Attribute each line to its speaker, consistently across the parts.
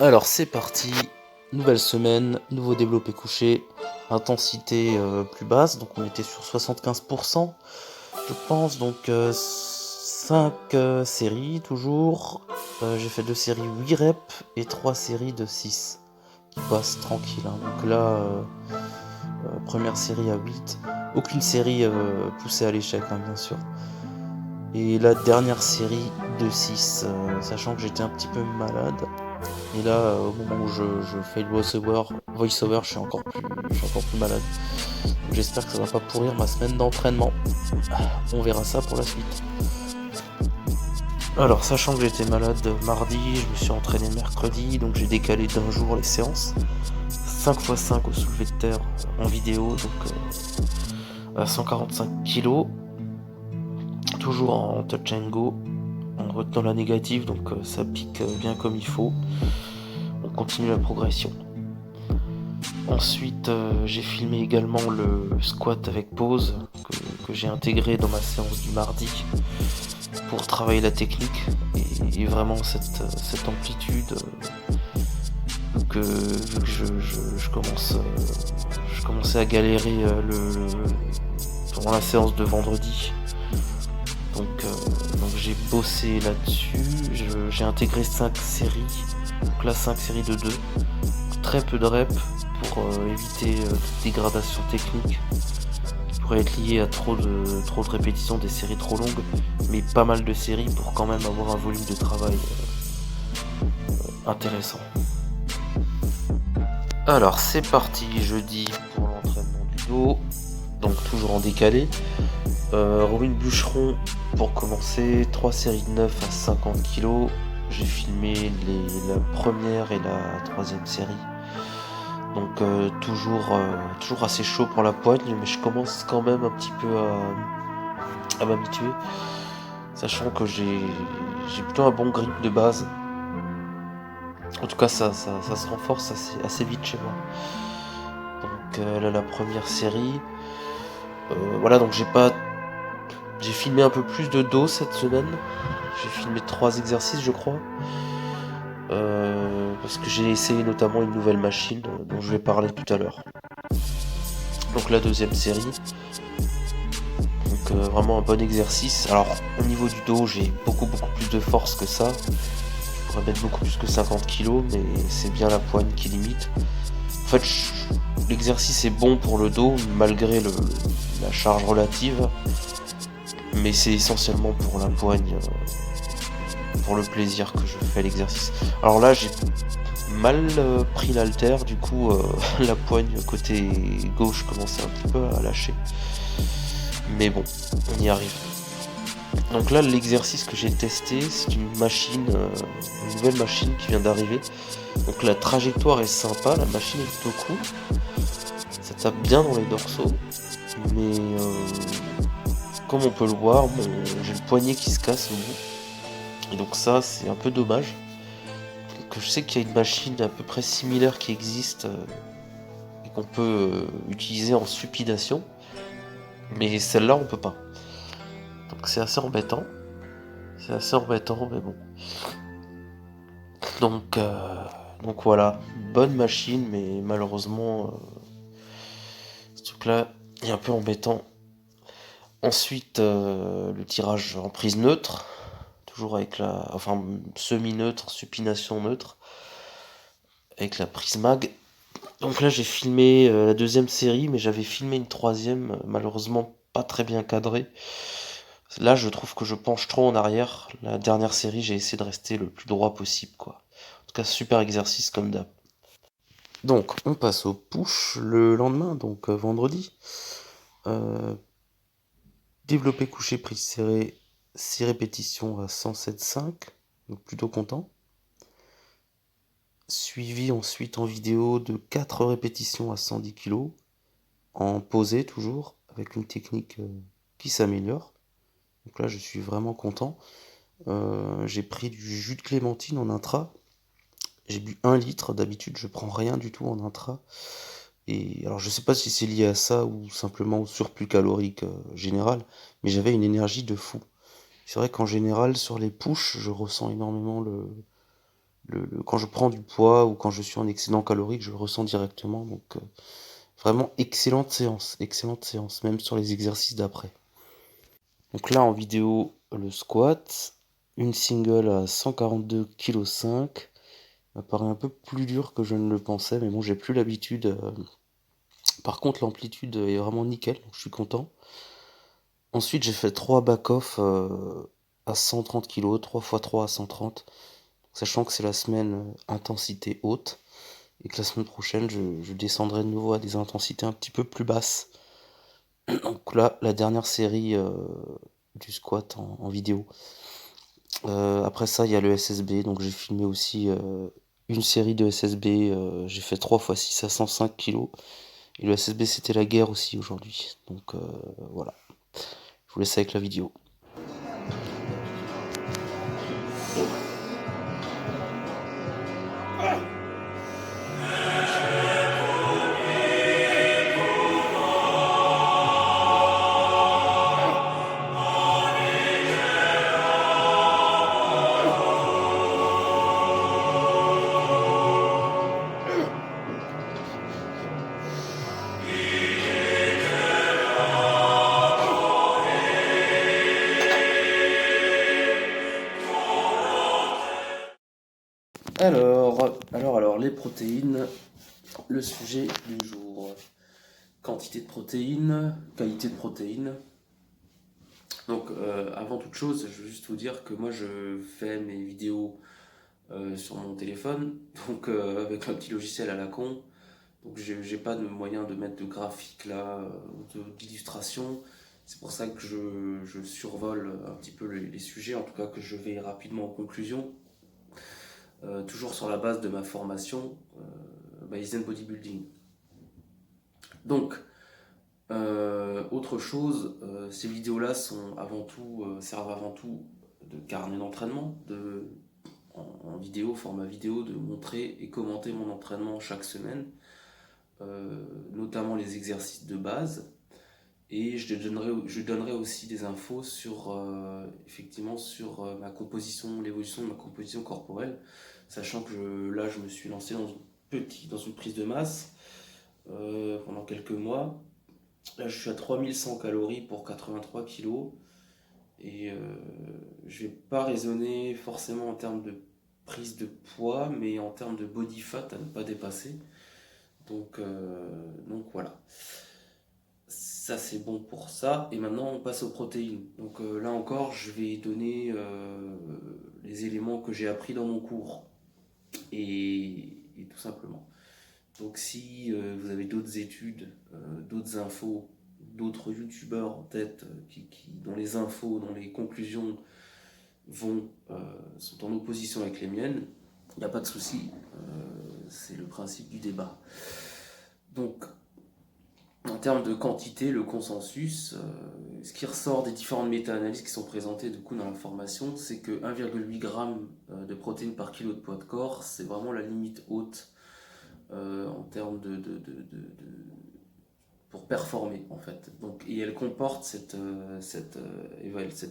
Speaker 1: Alors c'est parti, nouvelle semaine, nouveau développé couché, intensité plus basse, donc on était sur 75% je pense, donc 5 séries toujours. J'ai fait 2 séries 8 reps et 3 séries de 6 qui passent tranquille, hein. Donc là, première série à 8, aucune série poussée à l'échec, hein, bien sûr. Et la dernière série de 6, sachant que j'étais un petit peu malade. Et là, au moment où je fais le voice-over, je suis encore plus malade. Donc j'espère que ça va pas pourrir ma semaine d'entraînement. On verra ça pour la suite. Alors, sachant que j'étais malade mardi, je me suis entraîné mercredi, donc j'ai décalé d'un jour les séances. 5x5 au soulevé de terre en vidéo, donc à 145 kg. Toujours en touch and go, en retenant la négative, donc ça pique bien comme il faut. On continue la progression. Ensuite, j'ai filmé également le squat avec pause que j'ai intégré dans ma séance du mardi pour travailler la technique et vraiment cette amplitude que vu que je commençais à galérer pendant la séance de vendredi. Donc j'ai bossé là-dessus, j'ai intégré 5 séries, donc là 5 séries de 2, très peu de reps pour éviter toute dégradation technique qui pourrait être liée à trop de répétitions, des séries trop longues, mais pas mal de séries pour quand même avoir un volume de travail intéressant. Alors c'est parti jeudi pour l'entraînement du dos, donc toujours en décalé. Robin Bûcheron pour commencer, 3 séries de 9 à 50 kg. J'ai filmé la première et la troisième série. Donc toujours assez chaud pour la poigne, mais je commence quand même un petit peu à m'habituer. Sachant que j'ai plutôt un bon grip de base. En tout cas ça se renforce assez vite chez moi. Donc là la première série. Voilà, donc j'ai filmé un peu plus de dos cette semaine. J'ai filmé 3 exercices je crois. Parce que j'ai essayé notamment une nouvelle machine dont je vais parler tout à l'heure. Donc la deuxième série. Donc vraiment un bon exercice. Alors au niveau du dos j'ai beaucoup plus de force que ça. Je pourrais mettre beaucoup plus que 50 kg, mais c'est bien la poigne qui limite. En fait l'exercice est bon pour le dos malgré la charge relative. Mais c'est essentiellement pour la poigne, pour le plaisir que je fais l'exercice. Alors là j'ai mal pris l'halter, du coup la poigne côté gauche commençait un petit peu à lâcher. Mais bon, on y arrive. Donc là l'exercice que j'ai testé, c'est une nouvelle machine qui vient d'arriver. Donc la trajectoire est sympa, la machine est plutôt cool. Ça tape bien dans les dorsaux. Mais comme on peut le voir, j'ai le poignet qui se casse au bout. Et donc ça c'est un peu dommage. Que je sais qu'il y a une machine à peu près similaire qui existe et qu'on peut utiliser en supination, mais celle-là on peut pas. Donc c'est assez embêtant. Mais bon. Donc voilà, bonne machine, mais malheureusement ce truc-là est un peu embêtant. Ensuite le tirage en prise neutre, toujours avec semi-neutre, supination neutre, avec la prise mag. Donc là j'ai filmé la deuxième série, mais j'avais filmé une troisième, malheureusement pas très bien cadrée. Là je trouve que je penche trop en arrière. La dernière série j'ai essayé de rester le plus droit possible quoi. En tout cas super exercice comme d'hab. Donc on passe au push le lendemain, donc vendredi. Développé couché prise serrée, 6 répétitions à 107,5, donc plutôt content. Suivi ensuite en vidéo de 4 répétitions à 110 kg, en posé toujours, avec une technique qui s'améliore. Donc là je suis vraiment content. J'ai pris du jus de clémentine en intra. J'ai bu 1 litre, d'habitude je prends rien du tout en intra. Et alors je sais pas si c'est lié à ça ou simplement au surplus calorique général, mais j'avais une énergie de fou. C'est vrai qu'en général sur les pushs je ressens énormément le quand je prends du poids ou quand je suis en excédent calorique, je le ressens directement. Donc vraiment excellente séance, même sur les exercices d'après. Donc là en vidéo, le squat, une single à 142,5 kg. Ça paraît un peu plus dur que je ne le pensais, mais bon, j'ai plus l'habitude. Par contre, l'amplitude est vraiment nickel, donc je suis content. Ensuite, j'ai fait 3 back-off à 130 kg, 3 x 3 à 130, sachant que c'est la semaine intensité haute, et que la semaine prochaine, je descendrai de nouveau à des intensités un petit peu plus basses. Donc là, la dernière série du squat en vidéo. Après ça, il y a le SSB, donc j'ai filmé aussi une série de SSB, j'ai fait 3 x 6 à 105 kg. Et le SSB, c'était la guerre aussi aujourd'hui. Donc voilà, je vous laisse avec la vidéo. Alors, les protéines, le sujet du jour. Quantité de protéines, qualité de protéines. Donc, avant toute chose, je veux juste vous dire que moi, je fais mes vidéos sur mon téléphone, donc avec un petit logiciel à la con. Donc, j'ai pas de moyen de mettre de graphique là, ou d'illustration. C'est pour ça que je survole un petit peu les sujets, en tout cas que je vais rapidement en conclusion. Toujours sur la base de ma formation Zen Bodybuilding. Donc, autre chose, ces vidéos-là servent avant tout de carnet d'entraînement, en vidéo, format vidéo, de montrer et commenter mon entraînement chaque semaine, notamment les exercices de base. Et je donnerai aussi des infos sur, effectivement, sur ma composition, l'évolution de ma composition corporelle, sachant que là, je me suis lancé dans une prise de masse pendant quelques mois. Là, je suis à 3100 calories pour 83 kilos. Et je vais pas raisonner forcément en termes de prise de poids, mais en termes de body fat à ne pas dépasser. Donc voilà. Ça c'est bon pour ça. Et maintenant on passe aux protéines. Donc là encore, je vais donner les éléments que j'ai appris dans mon cours. Et tout simplement. Donc si vous avez d'autres études, d'autres infos, d'autres youtubeurs en tête dont les infos, dont les conclusions sont en opposition avec les miennes, il n'y a pas de souci, c'est le principe du débat. Donc en termes de quantité, le consensus, ce qui ressort des différentes méta-analyses qui sont présentées du coup dans la formation, c'est que 1,8 g de protéines par kilo de poids de corps, c'est vraiment la limite haute en termes pour performer en fait. Donc, et elle comporte cette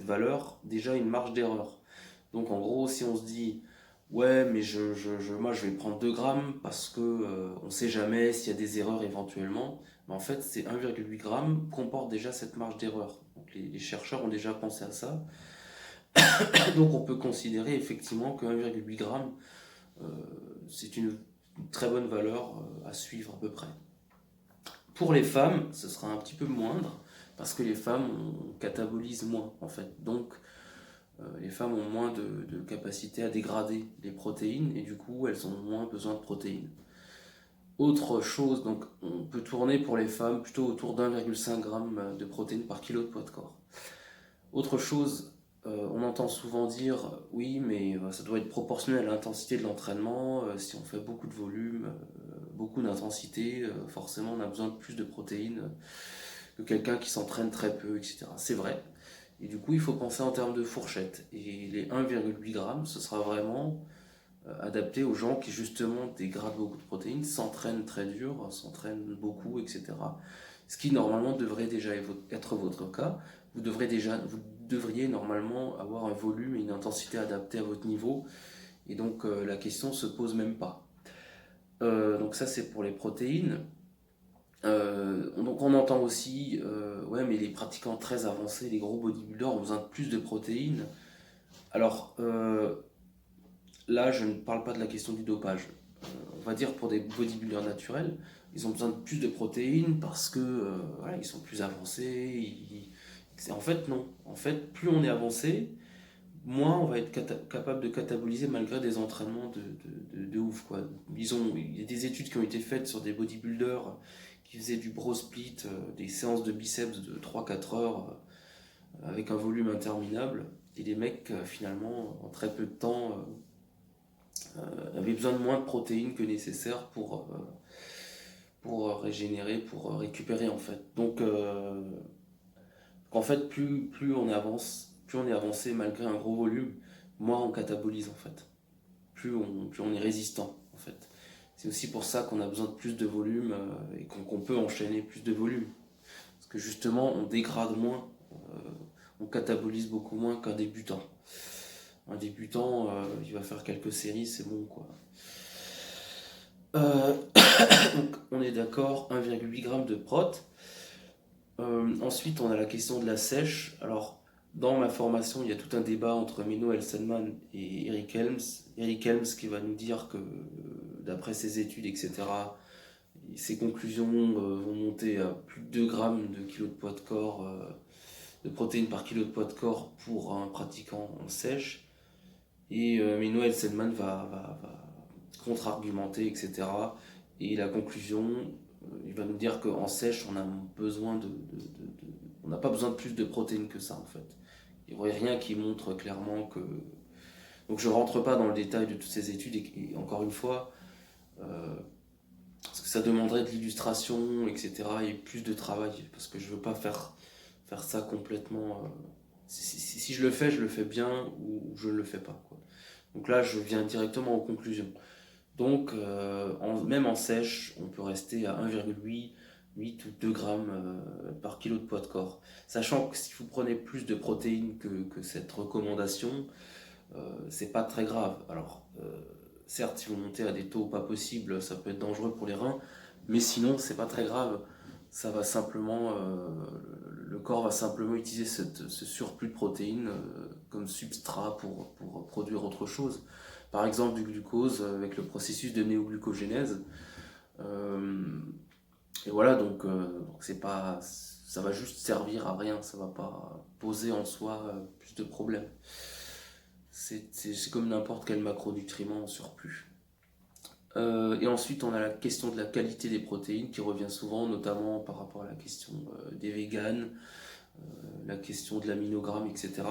Speaker 1: valeur, déjà une marge d'erreur. Donc en gros, si on se dit ouais mais moi je vais prendre 2 grammes parce que on sait jamais s'il y a des erreurs éventuellement, mais en fait ces 1,8 g comportent déjà cette marge d'erreur. Donc les chercheurs ont déjà pensé à ça. Donc on peut considérer effectivement que 1,8 g c'est une très bonne valeur à suivre à peu près. Pour les femmes, ce sera un petit peu moindre, parce que les femmes catabolisent moins en fait. Donc les femmes ont moins de capacité à dégrader les protéines, et du coup elles ont moins besoin de protéines. Autre chose, donc on peut tourner pour les femmes plutôt autour d'1,5 g de protéines par kilo de poids de corps. Autre chose, on entend souvent dire oui mais ça doit être proportionnel à l'intensité de l'entraînement, si on fait beaucoup de volume, beaucoup d'intensité, forcément on a besoin de plus de protéines que quelqu'un qui s'entraîne très peu, etc. C'est vrai. Et du coup, il faut penser en termes de fourchette. Et les 1,8 g, ce sera vraiment adapté aux gens qui justement dégradent beaucoup de protéines, s'entraînent très dur, s'entraînent beaucoup, etc. Ce qui normalement devrait déjà être votre cas. Vous devriez normalement avoir un volume et une intensité adaptés à votre niveau et donc la question se pose même pas. Donc ça c'est pour les protéines. Donc on entend aussi, ouais mais les pratiquants très avancés, les gros bodybuilders ont besoin de plus de protéines. Alors là je ne parle pas de la question du dopage. On va dire pour des bodybuilders naturels, ils ont besoin de plus de protéines parce que voilà, ils sont plus avancés. En fait non, en fait plus on est avancé, moins on va être capable de cataboliser malgré des entraînements de ouf quoi. Il y a des études qui ont été faites sur des bodybuilders qui faisaient du bro split, des séances de biceps de 3-4 heures avec un volume interminable. Et les mecs, finalement, en très peu de temps, avaient besoin de moins de protéines que nécessaire pour régénérer, pour récupérer en fait. Donc, en fait, plus on avance, plus on est avancé malgré un gros volume, moins on catabolise en fait. Plus on est résistant en fait. C'est aussi pour ça qu'on a besoin de plus de volume et qu'on peut enchaîner plus de volume. Parce que justement, on dégrade moins, on catabolise beaucoup moins qu'un débutant. Un débutant, il va faire quelques séries, c'est bon quoi. Donc on est d'accord, 1,8 g de prot. Ensuite, on a la question de la sèche. Alors, dans ma formation, il y a tout un débat entre Menno Elsenman et Eric Helms. Eric Helms qui va nous dire que, d'après ses études, etc., ses conclusions vont monter à plus de 2 grammes de kilo de poids de corps, de protéines par kilo de poids de corps pour un pratiquant en sèche. Et Menno Elsenman va contre-argumenter, etc. Et la conclusion, il va nous dire qu'en sèche, on a besoin on n'a pas besoin de plus de protéines que ça en fait. Il n'y aurait rien qui montre clairement que. Donc je rentre pas dans le détail de toutes ces études et encore une fois, parce que ça demanderait de l'illustration, etc. et plus de travail parce que je veux pas faire ça complètement. Si je le fais bien ou je ne le fais pas quoi. Donc là, je viens directement aux conclusions. Donc, même en sèche, on peut rester à 1,8 ou 2 grammes par kilo de poids de corps. Sachant que si vous prenez plus de protéines que cette recommandation, c'est pas très grave. Alors, certes, si vous montez à des taux pas possibles, ça peut être dangereux pour les reins, mais sinon, c'est pas très grave. Ça va simplement, le corps va simplement utiliser ce surplus de protéines comme substrat pour produire autre chose. Par exemple du glucose avec le processus de néoglucogénèse. Et voilà, donc c'est pas, ça va juste servir à rien, ça va pas poser en soi plus de problèmes. C'est comme n'importe quel macronutriment en surplus. Et ensuite, on a la question de la qualité des protéines qui revient souvent, notamment par rapport à la question des véganes, la question de l'aminogramme, etc.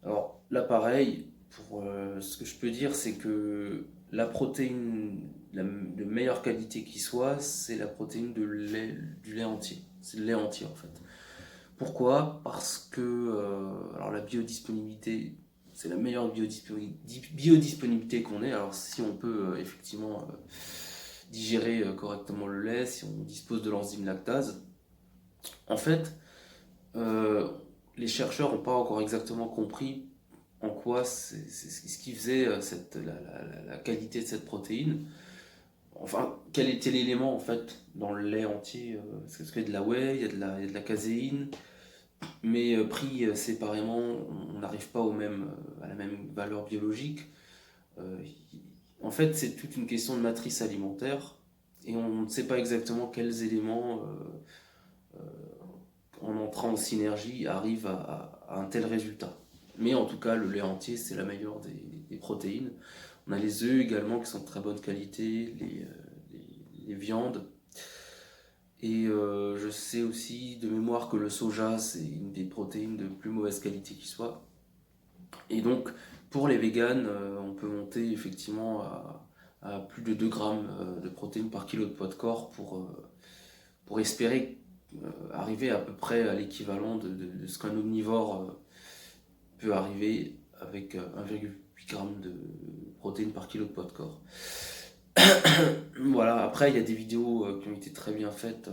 Speaker 1: Alors là, pareil, pour ce que je peux dire, c'est que la protéine de meilleure qualité qui soit, c'est la protéine du lait entier. C'est le lait entier en fait. Pourquoi ? Parce que alors la biodisponibilité, c'est la meilleure biodisponibilité qu'on ait. Alors si on peut effectivement digérer correctement le lait, si on dispose de l'enzyme lactase, en fait, les chercheurs n'ont pas encore exactement compris en quoi c'est ce qui faisait la qualité de cette protéine. Enfin, quel était l'élément en fait dans le lait entier parce qu'il y a de la whey, il y a de la caséine, mais pris séparément, on n'arrive pas à la même valeur biologique. En fait, c'est toute une question de matrice alimentaire et on ne sait pas exactement quels éléments, en entrant en synergie, arrivent à un tel résultat. Mais en tout cas, le lait entier, c'est la meilleure des protéines. On a les œufs également qui sont de très bonne qualité, les viandes. Et je sais aussi de mémoire que le soja, c'est une des protéines de plus mauvaise qualité qui soit. Et donc, pour les véganes, on peut monter effectivement à plus de 2 grammes de protéines par kilo de poids de corps pour espérer arriver à peu près à l'équivalent de ce qu'un omnivore peut arriver avec 1,8 g de protéines par kilo de poids de corps. Voilà, après il y a des vidéos qui ont été très bien faites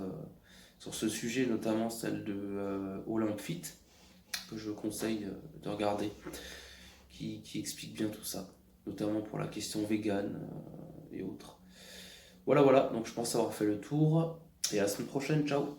Speaker 1: sur ce sujet, notamment celle de Olympfit, que je conseille de regarder, qui explique bien tout ça. notamment pour la question vegan et autres. Voilà, donc je pense avoir fait le tour, et à la semaine prochaine, ciao!